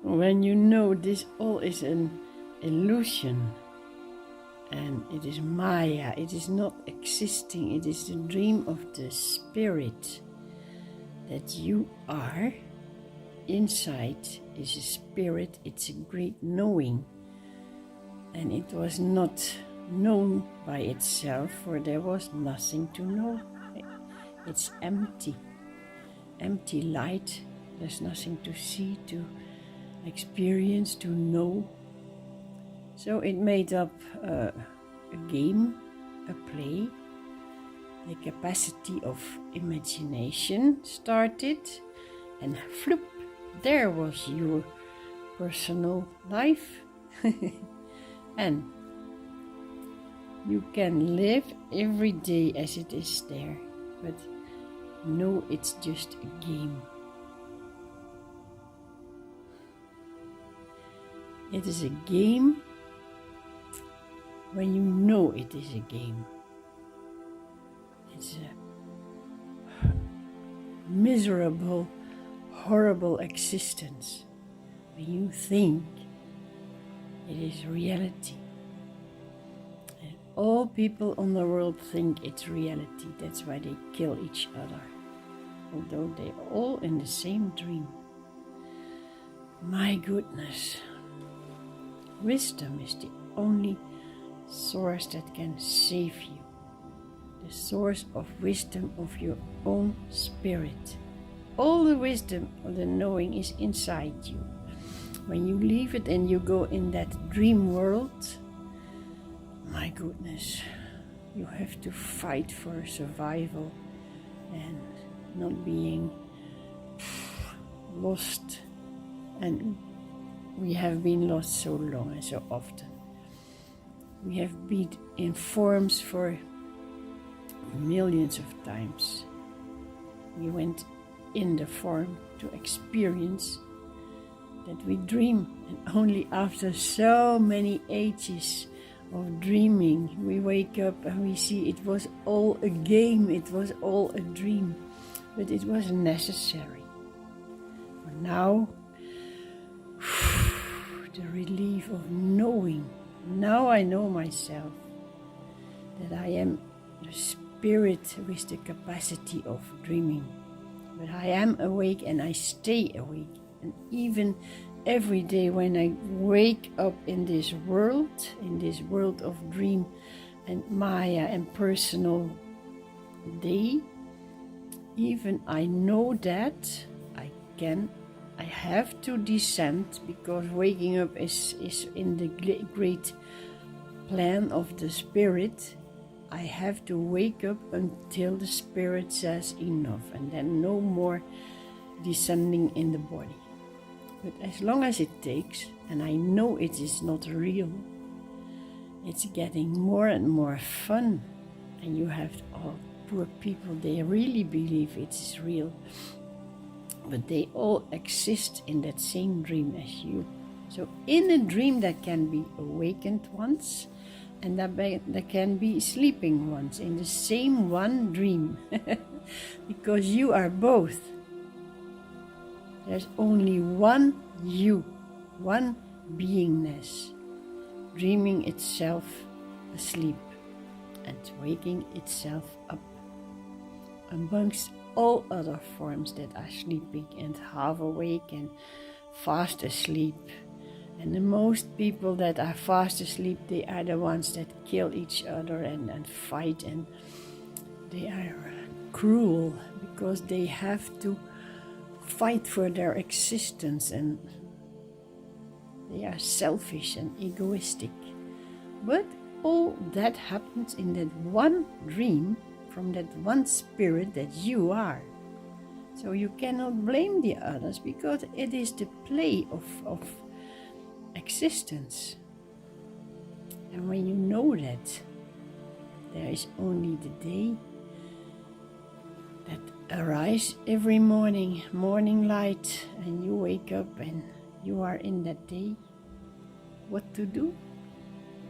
When you know this all is an illusion and it is Maya, it is not existing, it is the dream of the spirit that you are. Inside is a spirit, it's a great knowing, and it was not known by itself, for there was nothing to know. It's empty light, there's nothing to see, to experience, to know. So it made up a game, a play. The capacity of imagination started, and floop, there was your personal life. And you can live every day as it is there, but no, it's just a game. It is a game when you know it is a game. It's a miserable, horrible existence when you think it is reality. And all people on the world think it's reality. That's why they kill each other, although they're all in the same dream. My goodness. Wisdom is the only source that can save you. The source of wisdom of your own spirit. All the wisdom of the knowing is inside you. When you leave it and you go in that dream world, my goodness, you have to fight for survival and not being lost. And we have been lost so long and so often. We have been in forms for millions of times. We went in the form to experience that we dream, and only after so many ages of dreaming we wake up and we see it was all a game, it was all a dream, but it was necessary. For now, the relief of knowing. Now I know myself, that I am the spirit with the capacity of dreaming. But I am awake and I stay awake. And even every day when I wake up in this world of dream and Maya and personal day, even I know that I have to descend, because waking up is in the great plan of the spirit. I have to wake up until the spirit says enough, and then no more descending in the body. But as long as it takes, and I know it is not real, it's getting more and more fun. And you have all poor people, they really believe it is real. But they all exist in that same dream as you. So in a dream there can be awakened ones, and there can be sleeping ones in the same one dream. Because you are both. There's only one you, one beingness, dreaming itself asleep and waking itself up, amongst all other forms that are sleeping and half awake and fast asleep. And the most people that are fast asleep, they are the ones that kill each other and fight, and they are cruel because they have to fight for their existence, and they are selfish and egoistic. But all that happens in that one dream, from that one spirit that you are. So you cannot blame the others, because it is the play of existence. And when you know that there is only the day that arrives every morning, morning light, and you wake up and you are in that day, what to do?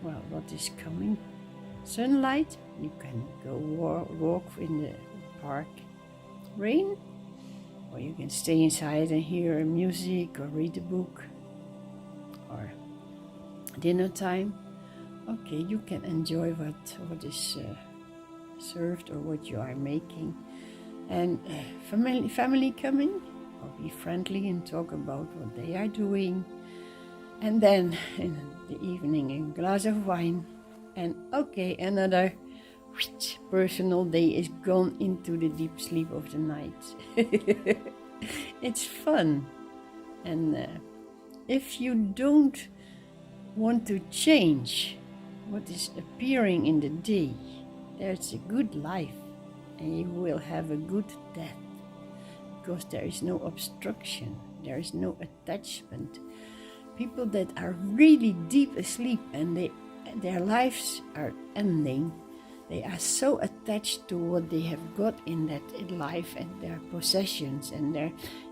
Well, what is coming? Sunlight, you can go walk in the park. Rain, or you can stay inside and hear music or read a book. or dinner time, okay, you can enjoy what is served or what you are making. And family coming, or be friendly and talk about what they are doing. And then in the evening, a glass of wine. And okay, another personal day is gone into the deep sleep of the night. It's fun. And if you don't want to change what is appearing in the day, there's a good life and you will have a good death, because there is no obstruction, there is no attachment. People that are really deep asleep and their lives are ending, they are so attached to what they have got in that life and their possessions, and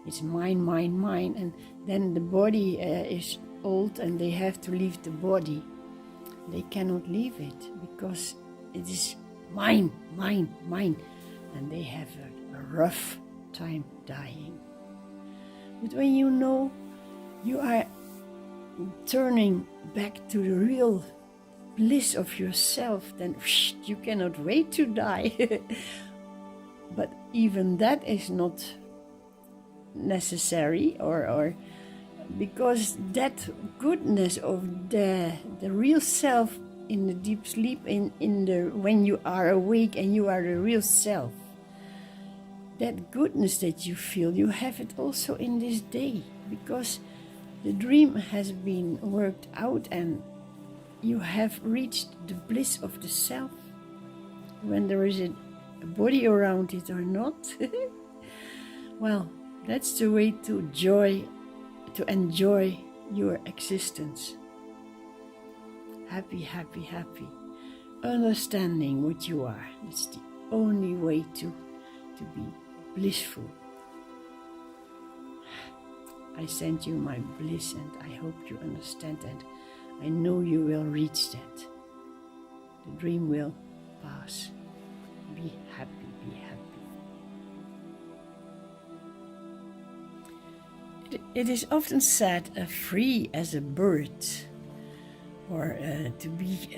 it's mine, and then the body is old and they have to leave the body. They cannot leave it because it is mine, and they have a rough time dying. But when you know you are turning back to the real bliss of yourself, then you cannot wait to die. But even that is not necessary, or because that goodness of the real self in the deep sleep, when you are awake and you are the real self, that goodness that you feel, you have it also in this day, because the dream has been worked out and you have reached the bliss of the self, when there is a body around it or not. Well, that's the way to enjoy your existence. Happy, understanding what you are. That's the only way to be blissful. I send you my bliss, and I hope you understand, and I know you will reach that. The dream will pass. Be happy. It is often said, free as a bird, or to be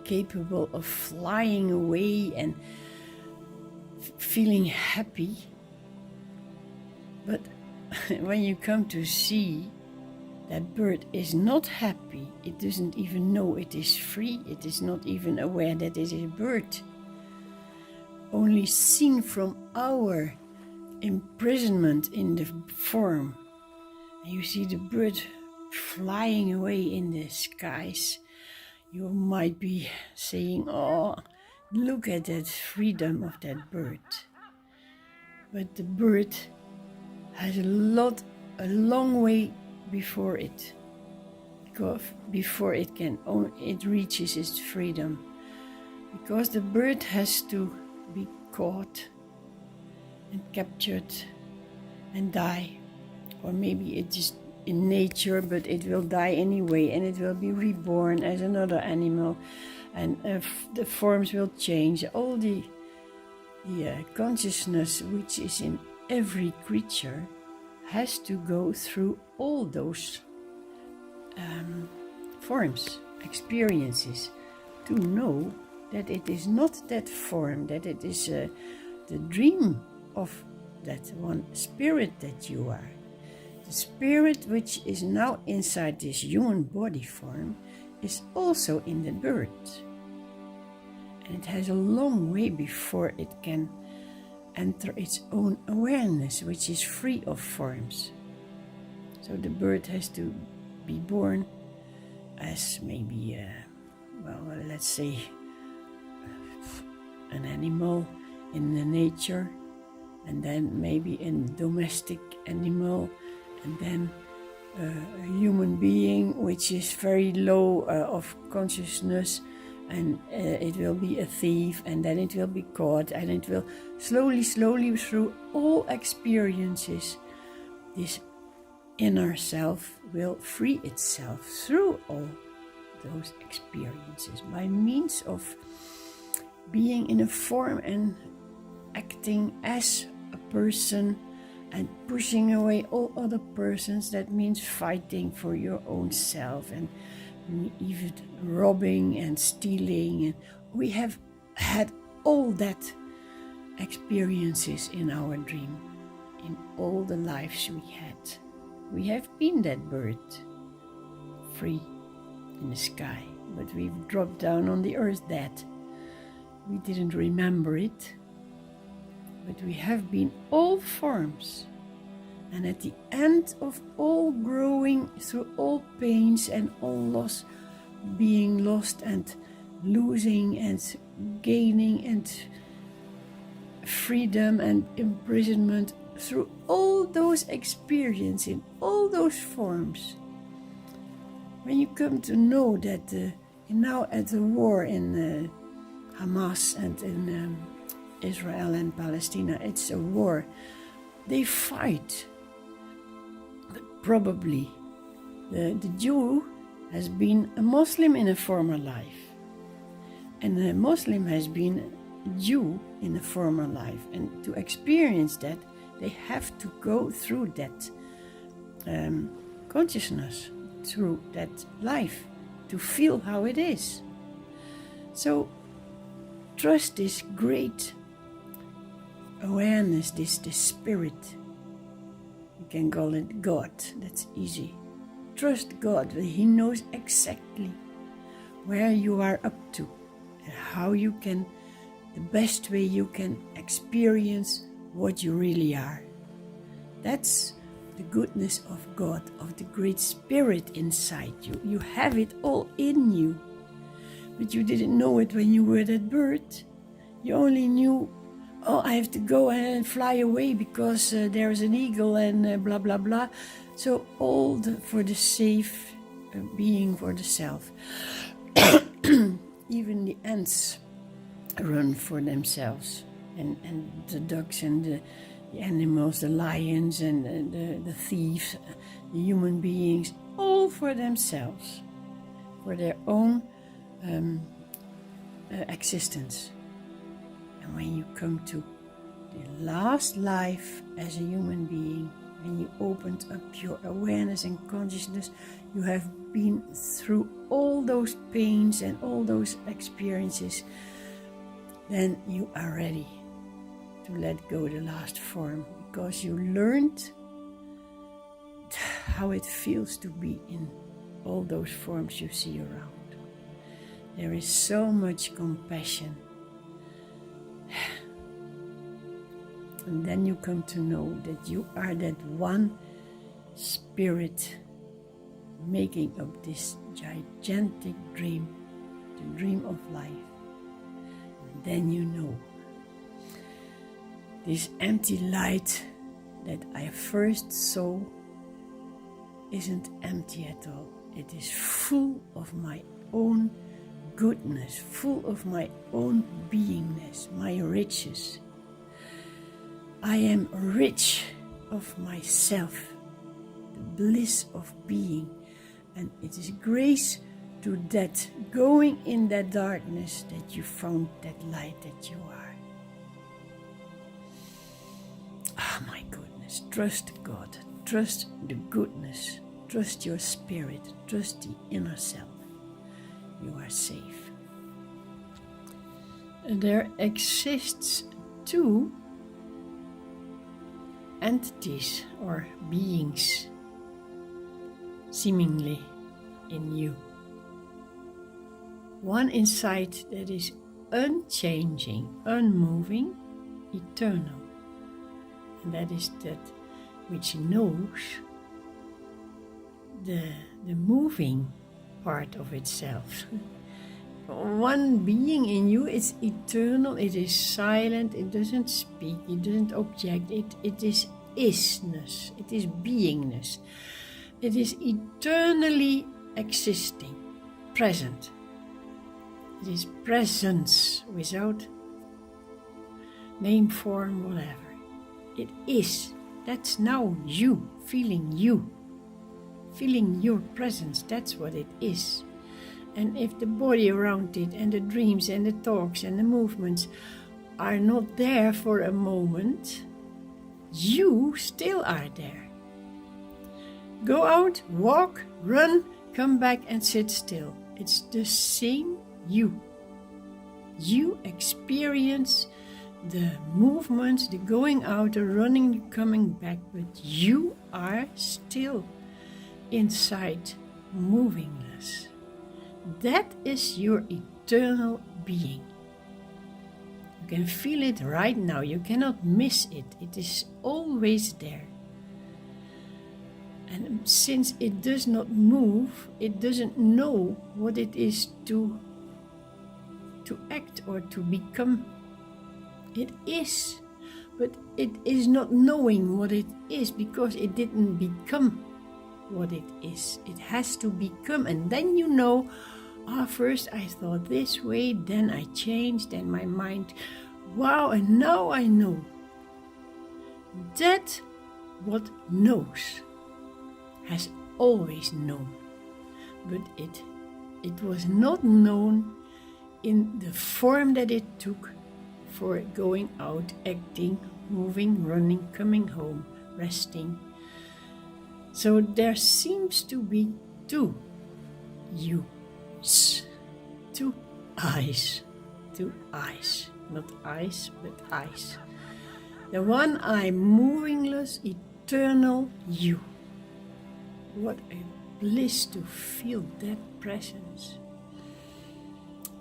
capable of flying away and feeling happy. But when you come to see, that bird is not happy. It doesn't even know it is free. It is not even aware that it is a bird. Only seen from our imprisonment in the form. And you see the bird flying away in the skies. You might be saying, oh, look at that freedom of that bird. But the bird has a long way before it, because before it reaches its freedom, because the bird has to be caught and captured and die, or maybe it is in nature, but it will die anyway, and it will be reborn as another animal, and the forms will change. All the consciousness which is in every creature has to go through all those forms, experiences, to know that it is not that form, that it is the dream of that one spirit that you are. The spirit which is now inside this human body form is also in the bird. And it has a long way before it can enter its own awareness, which is free of forms. So the bird has to be born as maybe, let's say, an animal in the nature, and then maybe a domestic animal, and then a human being which is very low of consciousness, and it will be a thief, and then it will be caught, and it will slowly through all experiences, this inner self will free itself through all those experiences by means of being in a form and acting as a person and pushing away all other persons. That means fighting for your own self and even robbing and stealing. And we have had all that experiences in our dream, in all the lives we had. We have been that bird, free in the sky, but we've dropped down on the earth dead. We didn't remember it, but we have been all forms. And at the end of all growing through all pains and all loss, being lost and losing and gaining and freedom and imprisonment, through all those experiences in all those forms, when you come to know that now at the war in Hamas and in Israel and Palestine, it's a war. They fight. But probably the Jew has been a Muslim in a former life. And a Muslim has been a Jew in a former life. And to experience that, they have to go through that consciousness, through that life, to feel how it is. So trust this great awareness, this spirit. You can call it God, that's easy. Trust God, He knows exactly where you are up to and how you can, the best way you can experience what you really are. That's the goodness of God, of the great spirit inside you. You have it all in you, but you didn't know it when you were that bird. You only knew, oh, I have to go and fly away because there's an eagle and blah, blah, blah. So all for the safe being for the self. Even the ants run for themselves, and the ducks and the animals, the lions and the thieves, the human beings, all for themselves, for their own existence. And when you come to the last life as a human being, when you opened up your awareness and consciousness, you have been through all those pains and all those experiences, then you are ready to let go the last form, because you learned how it feels to be in all those forms you see around. There is so much compassion. And then you come to know that you are that one spirit making up this gigantic dream, the dream of life. And then you know this empty light that I first saw isn't empty at all. It is full of my own goodness, full of my own beingness, my riches. I am rich of myself, the bliss of being, and it is grace to that, going in that darkness, that you found that light that you are. Ah, my goodness, trust God, trust the goodness, trust your spirit, trust the inner self. You are safe. There exists two entities or beings seemingly in you. One inside that is unchanging, unmoving, eternal, and that is that which knows the moving part of itself. One being in you is eternal, it is silent, it doesn't speak, it doesn't object, it is isness, it is beingness. It is eternally existing, present. It is presence without name, form, whatever. It is. That's now you, feeling your presence. That's what it is. And if the body around it and the dreams and the talks and the movements are not there for a moment, you still are there. Go out, walk, run, come back and sit still. It's the same you. You experience the movements, the going out, the running, the coming back, but you are still inside, movingless. That is your eternal being. You can feel it right now. You cannot miss it. It is always there. And since it does not move, it doesn't know what it is to act or to become. It is, but it is not knowing what it is because it didn't become what it is. It has to become, and then you know, first I thought this way, then I changed, then my mind, wow, and now I know. That what knows has always known, but it was not known in the form that it took for going out, acting, moving, running, coming home, resting. So there seems to be two yous, two eyes, not eyes, but eyes. The one eye, movingless, eternal you. What a bliss to feel that presence.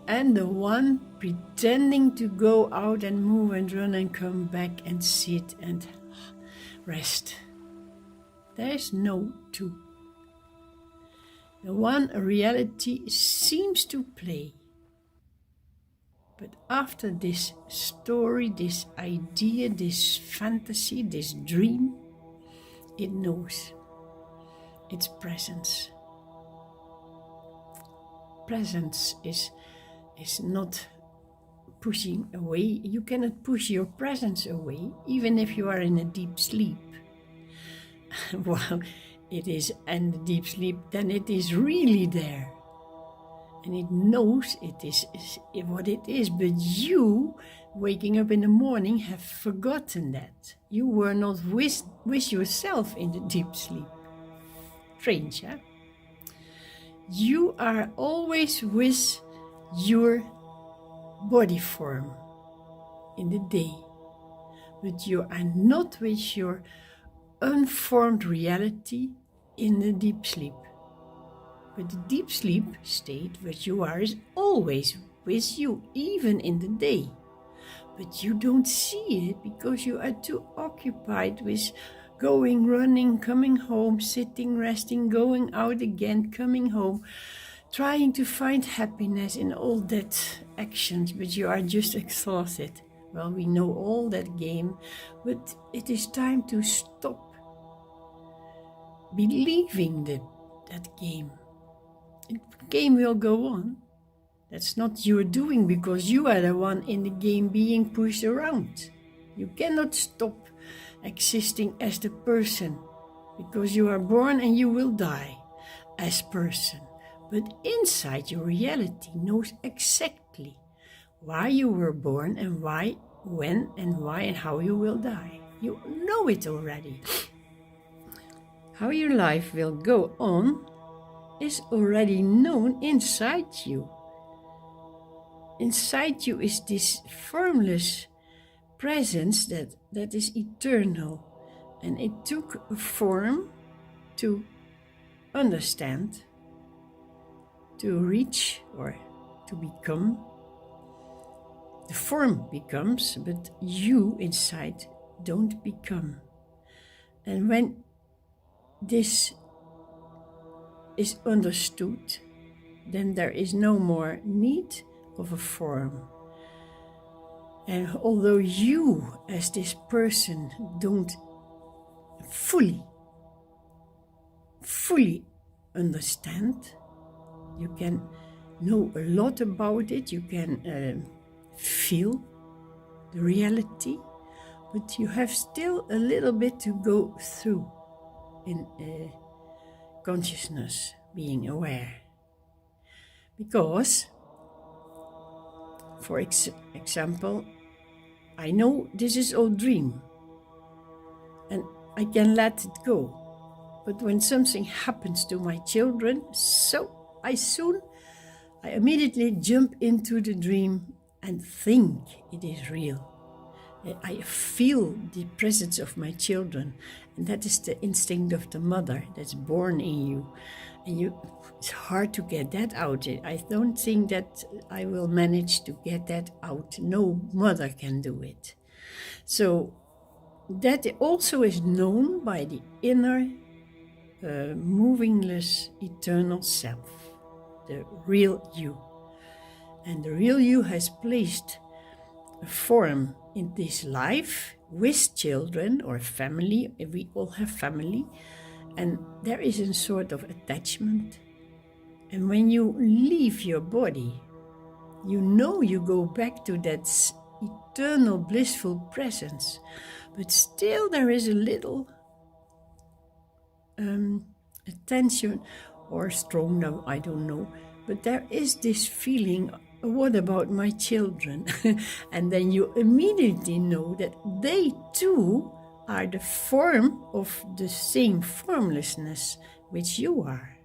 And the one pretending to go out and move and run and come back and sit and rest. There's no two. The one reality seems to play. But after this story, this idea, this fantasy, this dream, it knows its presence. Presence is not pushing away. You cannot push your presence away, even if you are in a deep sleep. Well, it is in the deep sleep, then it is really there. And it knows it is what it is, but you, waking up in the morning, have forgotten that. You were not with yourself in the deep sleep. Strange, huh? You are always with your body form in the day, but you are not with your unformed reality in the deep sleep. But the deep sleep state which you are is always with you, even in the day. But you don't see it because you are too occupied with going, running, coming home, sitting, resting, going out again, coming home, trying to find happiness in all that actions, but you are just exhausted. Well, we know all that game, but it is time to stop believing that game. The game will go on. That's not your doing because you are the one in the game being pushed around. You cannot stop existing as the person because you are born and you will die as person. But inside your reality knows exactly why you were born and why, when and why and how you will die. You know it already. How your life will go on is already known inside you. Inside you is this formless presence that is eternal, and it took a form to understand, to reach or to become. The form becomes, but you inside don't become. And when this is understood, then there is no more need of a form. And although you as this person don't fully understand, you can know a lot about it, you can feel the reality, but you have still a little bit to go through in consciousness, being aware. Because, for example, I know this is all dream, and I can let it go. But when something happens to my children, I immediately jump into the dream and think it is real. I feel the presence of my children, and that is the instinct of the mother that's born in you. And it's hard to get that out. I don't think that I will manage to get that out. No mother can do it. So that also is known by the inner, movingless, eternal self, the real you. And the real you has placed a form in this life with children or family. We all have family, and there is a sort of attachment. And when you leave your body, you go back to that eternal blissful presence, but still there is a little attention, or strong now, I don't know, but there is this feeling, what about my children? And then you immediately know that they too are the form of the same formlessness which you are.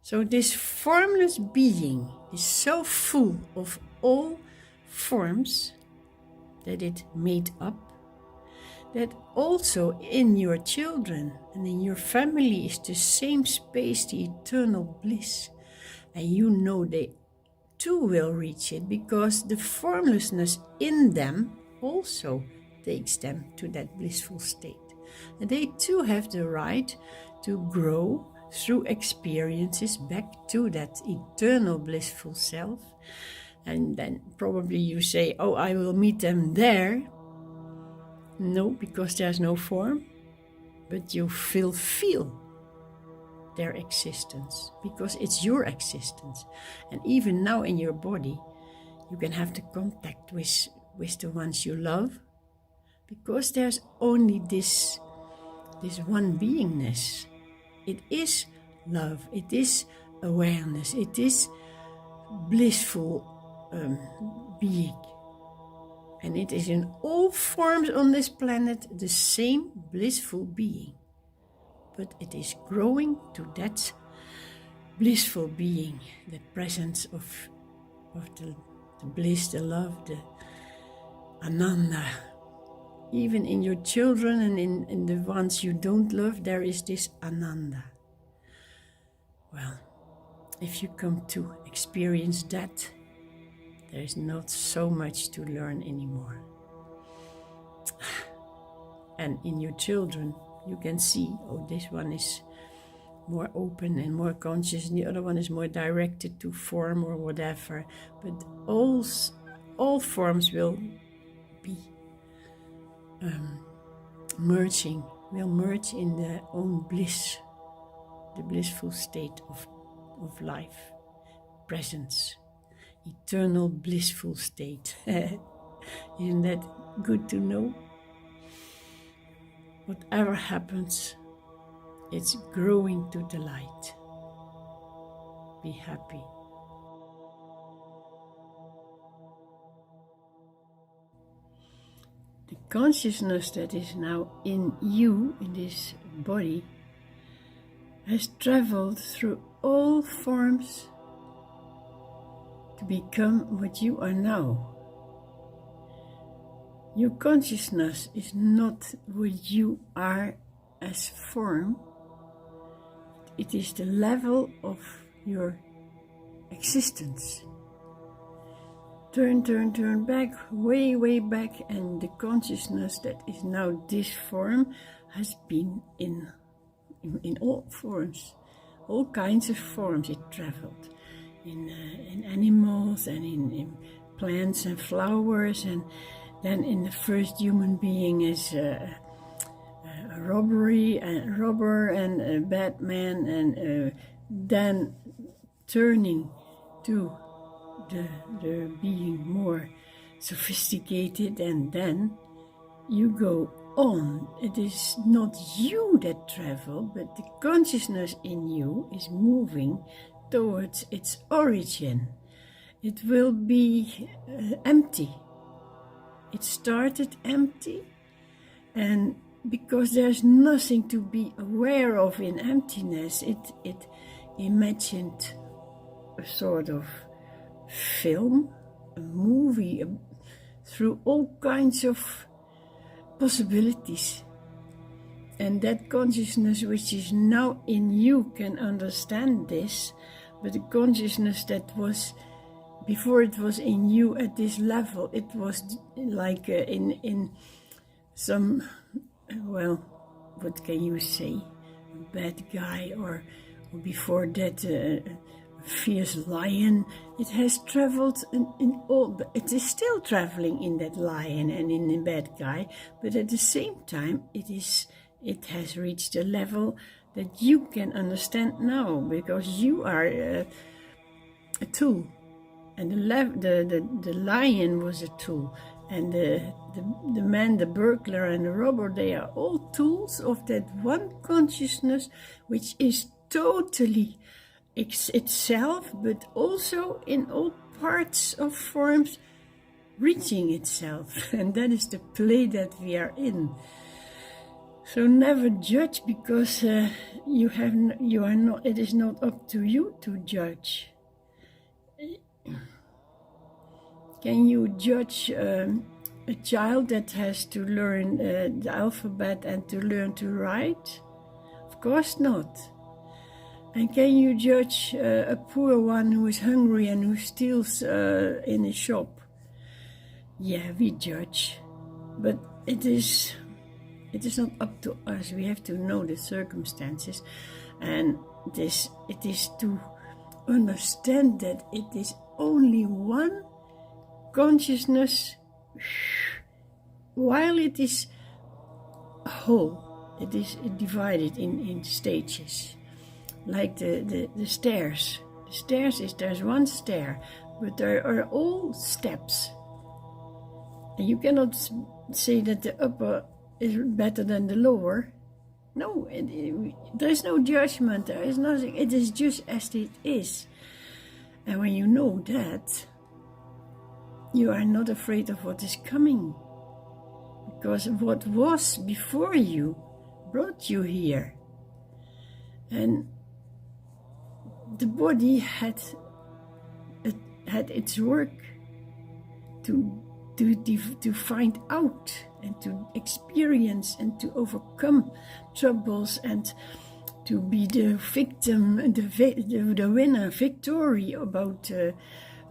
So this formless being is so full of all forms that it made up, that also in your children and in your family is the same space, the eternal bliss. And you know they too will reach it, because the formlessness in them also takes them to that blissful state. And they too have the right to grow through experiences back to that eternal blissful self. And then probably you say, oh, I will meet them there. No, because there's no form, but you feel their existence, because it's your existence. And even now in your body, you can have the contact with the ones you love, because there's only this one beingness. It is love, it is awareness, it is blissful being. And it is in all forms on this planet the same blissful being. But it is growing to that blissful being, the presence of the bliss, the love, the ananda. Even in your children and in the ones you don't love, there is this ananda. Well, if you come to experience that, there is not so much to learn anymore. And in your children, you can see, oh, this one is more open and more conscious, and the other one is more directed to form or whatever. But all forms will be will merge in their own bliss, the blissful state of life, presence, eternal blissful state. Isn't that good to know? Whatever happens, it's growing to the light. Be happy. The consciousness that is now in you, in this body, has traveled through all forms to become what you are now. Your consciousness is not what you are as form. It is the level of your existence. Turn back, way back, and the consciousness that is now this form has been in all forms, all kinds of forms. It traveled in animals and in plants and flowers, and then in the first human being is a robber and a bad man, and then turning to the being more sophisticated, and then you go on. It is not you that travel, but the consciousness in you is moving towards its origin. It will be empty. It started empty, And because there's nothing to be aware of in emptiness, it imagined a sort of film, a movie, through all kinds of possibilities. And that consciousness which is now in you can understand this, but the consciousness that was before it was in you at this level, it was like in some, well, what can you say, a bad guy, or before that a fierce lion. It has traveled in all, it is still traveling in that lion and in the bad guy, but at the same time it has reached a level that you can understand now, because you are a tool, and the lion was a tool, and the man, the burglar and the robber, they are all tools of that one consciousness which is totally itself, but also in all parts of forms reaching itself. And that is the play that we are in. So never judge, because you are not. It is not up to you to judge. Can you judge a child that has to learn the alphabet and to learn to write? Of course not. And can you judge a poor one who is hungry and who steals in a shop? Yeah, we judge, but it is not up to us. We have to know the circumstances, and it is to understand that it is only one consciousness, while it is a whole. It is divided in stages, like the stairs. The stairs there's one stair, but there are all steps, and you cannot say that the upper is better than the lower. No, there is no judgment, there is nothing. It is just as it is. And when you know that, you are not afraid of what is coming, because what was before you brought you here. And the body had its work to find out and to experience and to overcome troubles and to be the victim, the winner, victory about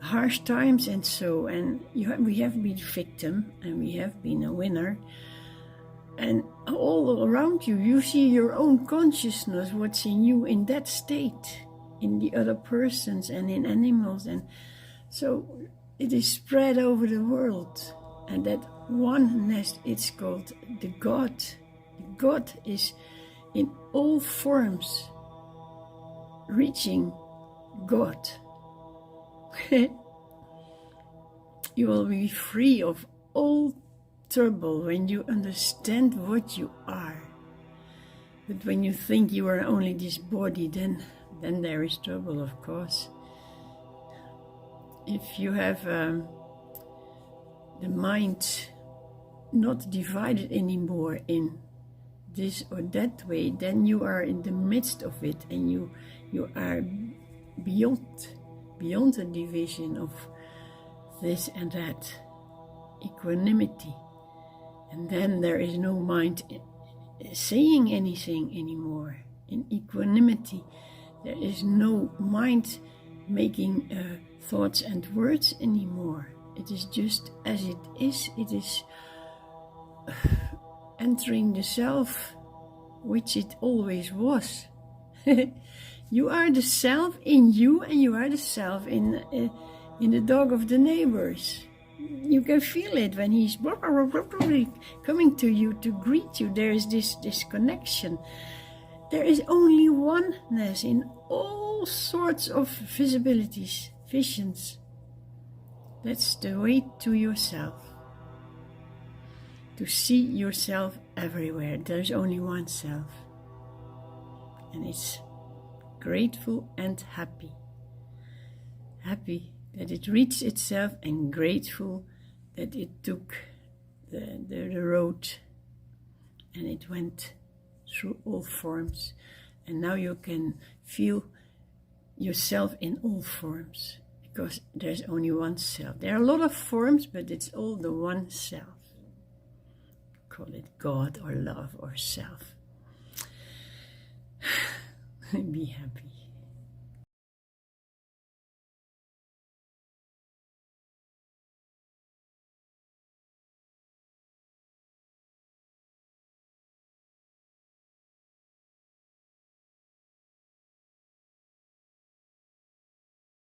harsh times and so. And we have been victim and we have been a winner. And all around you, you see your own consciousness, what's in you in that state, in the other persons and in animals. And so it is spread over the world. And that oneness, it's called the God. The God is in all forms reaching God. You will be free of all trouble when you understand what you are. But when you think you are only this body, then there is trouble, of course. If you have the mind not divided anymore in this or that way, then you are in the midst of it, and you are beyond the division of this and that, equanimity. And then there is no mind saying anything anymore. In equanimity, there is no mind making thoughts and words anymore. It is just as it is. It is entering the self, which it always was. You are the self in you, and you are the self in the dog of the neighbors. You can feel it when he's coming to you to greet you. There is this connection. There is only oneness in all sorts of visibilities, visions. That's the way to yourself. To see yourself everywhere. There's only one self. And it's grateful and happy. Happy that it reached itself, and grateful that it took the road and it went through all forms. And now you can feel yourself in all forms, because there's only one self. There are a lot of forms, but it's all the one self. Call it God or love or self. Be happy.